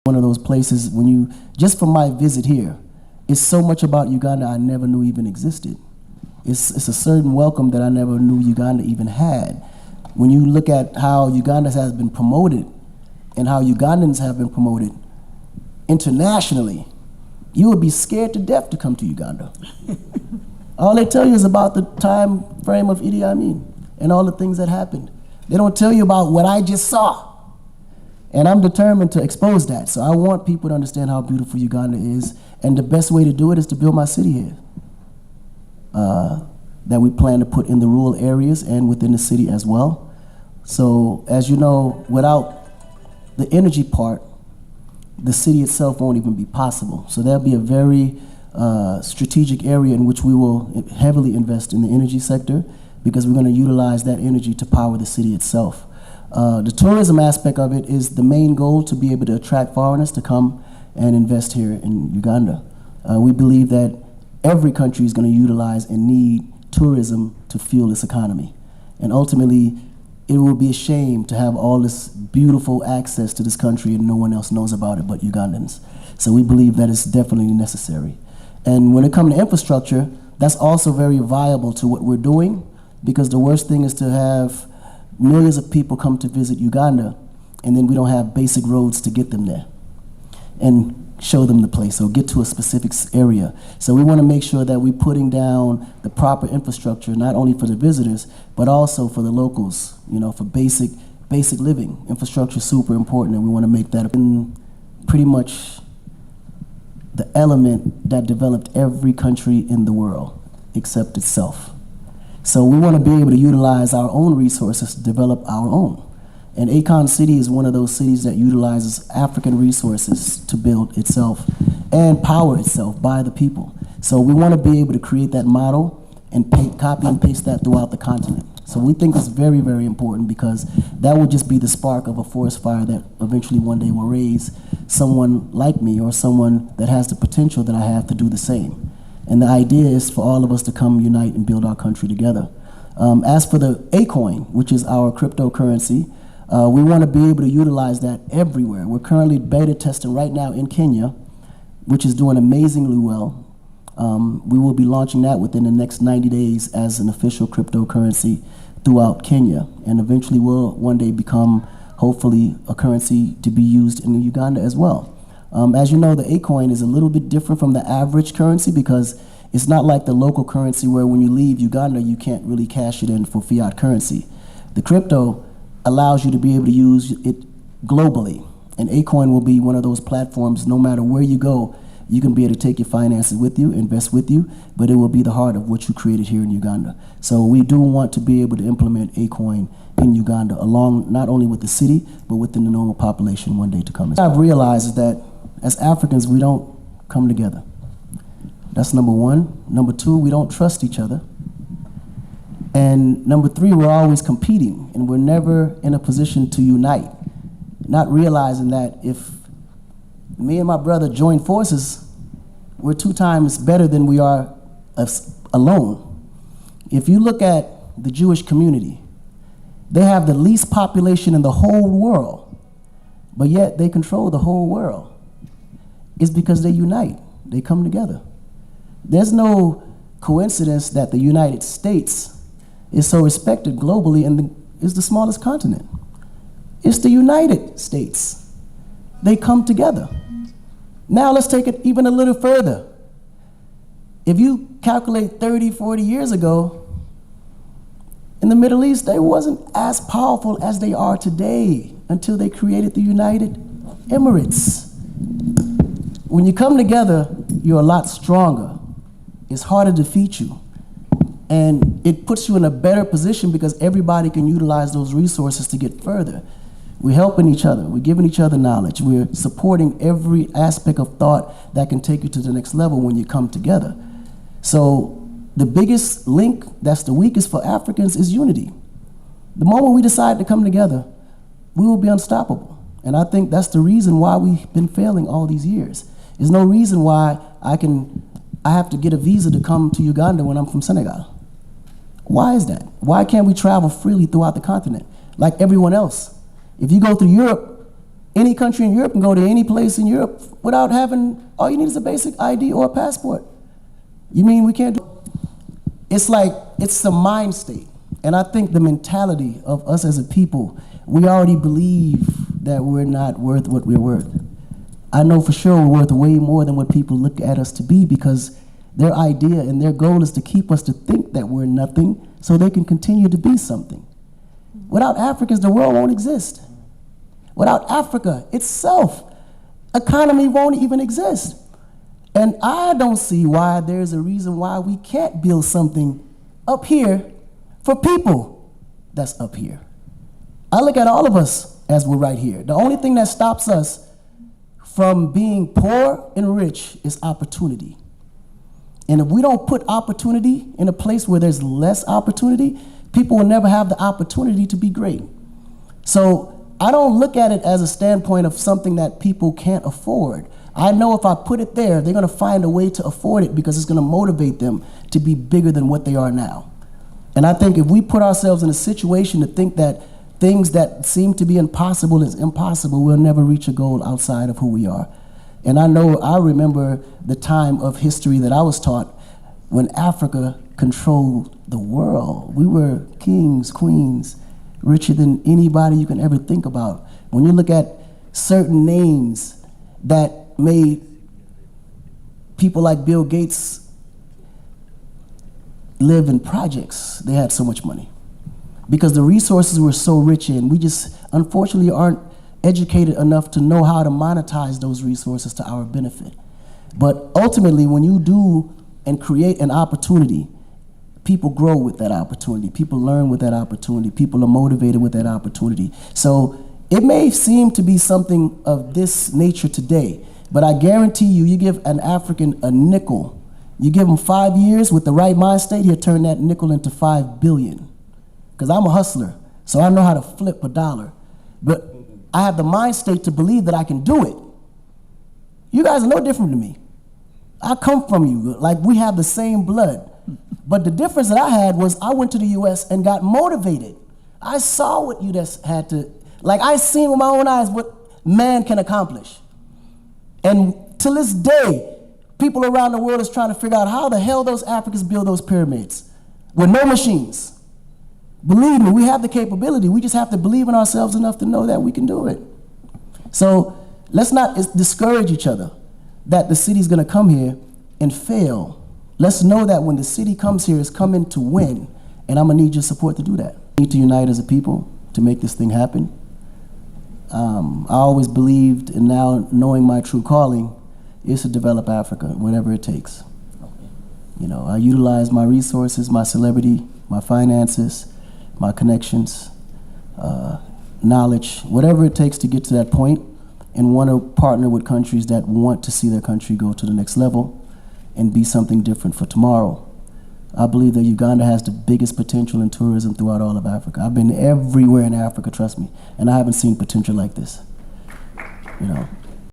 one of those places when you, just from my visit here, it's so much about Uganda I never knew even existed. It's a certain welcome that I never knew Uganda even had. When you look at how Uganda has been promoted and how Ugandans have been promoted internationally, you would be scared to death to come to Uganda. All they tell you is about the time frame of Idi Amin and all the things that happened. They don't tell you about what I just saw. And I'm determined to expose that. So I want people to understand how beautiful Uganda is, and the best way to do it is to build my city here. That we plan to put in the rural areas and within the city as well. So as you know, without the energy part, the city itself won't even be possible. So there'll be a very strategic area in which we will heavily invest in the energy sector, because we're going to utilize that energy to power the city itself. The tourism aspect of it is the main goal, to be able to attract foreigners to come and invest here in Uganda. We believe that every country is going to utilize and need tourism to fuel its economy. And ultimately, it will be a shame to have all this beautiful access to this country and no one else knows about it but Ugandans. So we believe that it's definitely necessary. And when it comes to infrastructure, that's also very viable to what we're doing, because the worst thing is to have millions of people come to visit Uganda and then we don't have basic roads to get them there and show them the place or get to a specific area. So we want to make sure that we're putting down the proper infrastructure, not only for the visitors, but also for the locals, you know, for basic living. Infrastructure is super important, and we want to make that pretty much the element that developed every country in the world except itself. So we want to be able to utilize our own resources to develop our own. And Akon City is one of those cities that utilizes African resources to build itself and power itself by the people. So we want to be able to create that model and copy and paste that throughout the continent. So we think it's very, very important, because that will just be the spark of a forest fire that eventually one day will raise someone like me or someone that has the potential that I have to do the same. And the idea is for all of us to come unite and build our country together. As for the Acoin, which is our cryptocurrency, we want to be able to utilize that everywhere. We're currently beta testing right now in Kenya, which is doing amazingly well. We will be launching that within the next 90 days as an official cryptocurrency throughout Kenya, and eventually will one day become, hopefully, a currency to be used in Uganda as well. As you know, the Acoin is a little bit different from the average currency, because it's not like the local currency where when you leave Uganda, you can't really cash it in for fiat currency. The crypto allows you to be able to use it globally. And Acoin will be one of those platforms, no matter where you go, you can be able to take your finances with you, invest with you, but it will be the heart of what you created here in Uganda. So we do want to be able to implement Acoin in Uganda, along not only with the city, but within the normal population one day to come. What I've realized is that as Africans, we don't come together. That's number one. Number two, we don't trust each other. And number three, we're always competing, and we're never in a position to unite, not realizing that if me and my brother join forces, we're 2 times better than we are alone. If you look at the Jewish community, they have the least population in the whole world, but yet they control the whole world. It's because they unite, they come together. There's no coincidence that the United States is so respected globally and is the smallest continent. It's the United States. They come together. Now let's take it even a little further. If you calculate 30, 40 years ago, in the Middle East, they wasn't as powerful as they are today until they created the United Emirates. When you come together, you're a lot stronger. It's harder to defeat you. And it puts you in a better position because everybody can utilize those resources to get further. We're helping each other. We're giving each other knowledge. We're supporting every aspect of thought that can take you to the next level when you come together. So the biggest link that's the weakest for Africans is unity. The moment we decide to come together, we will be unstoppable. And I think that's the reason why we've been failing all these years. There's no reason why I have to get a visa to come to Uganda when I'm from Senegal. Why is that? Why can't we travel freely throughout the continent like everyone else? If you go through Europe, Any country in Europe can go to any place in Europe without having, all you need is a basic ID or a passport. You mean we can't do it? It's like, it's the mind state. And I think the mentality of us as a people, we already believe that we're not worth what we're worth. I know for sure we're worth way more than what people look at us to be, because their idea and their goal is to keep us to think that we're nothing so they can continue to be something. Without Africans, the world won't exist. Without Africa itself, economy won't even exist. And I don't see why there's a reason why we can't build something up here for people that's up here. I look at all of us as we're right here. The only thing that stops us from being poor and rich is opportunity. And if we don't put opportunity in a place where there's less opportunity, people will never have the opportunity to be great. So I don't look at it as a standpoint of something that people can't afford. I know if I put it there, they're gonna find a way to afford it because it's gonna motivate them to be bigger than what they are now. And I think if we put ourselves in a situation to think that things that seem to be impossible is impossible, we'll never reach a goal outside of who we are. And I remember the time of history that I was taught when Africa controlled the world. We were kings, queens, richer than anybody you can ever think about. When you look at certain names that made people like Bill Gates live in projects, they had so much money. Because the resources were so rich, and we just unfortunately aren't educated enough to know how to monetize those resources to our benefit. But ultimately, when you do and create an opportunity, people grow with that opportunity. People learn with that opportunity. People are motivated with that opportunity. So it may seem to be something of this nature today, but I guarantee you, you give an African a nickel, you give him 5 years with the right mind state, he'll turn that nickel into 5 billion. Because I'm a hustler, so I know how to flip a dollar. But I have the mind state to believe that I can do it. You guys are no different than me. I come from you, like we have the same blood. But the difference that I had was I went to the US and got motivated. I saw what you just had to, like I seen with my own eyes what man can accomplish. And till this day, people around the world is trying to figure out how the hell those Africans build those pyramids with no machines. Believe me, we have the capability. We just have to believe in ourselves enough to know that we can do it. So let's not discourage each other that the city's gonna come here and fail. Let's know that when the city comes here, it's coming to win, and I'm gonna need your support to do that. We need to unite as a people to make this thing happen. I always believed, and now knowing my true calling, is to develop Africa, whatever it takes. You know, I utilize my resources, my celebrity, my finances, my connections, knowledge, whatever it takes to get to that point, and want to partner with countries that want to see their country go to the next level and be something different for tomorrow. I believe that Uganda has the biggest potential in tourism throughout all of Africa. I've been everywhere in Africa, trust me, and I haven't seen potential like this, you know.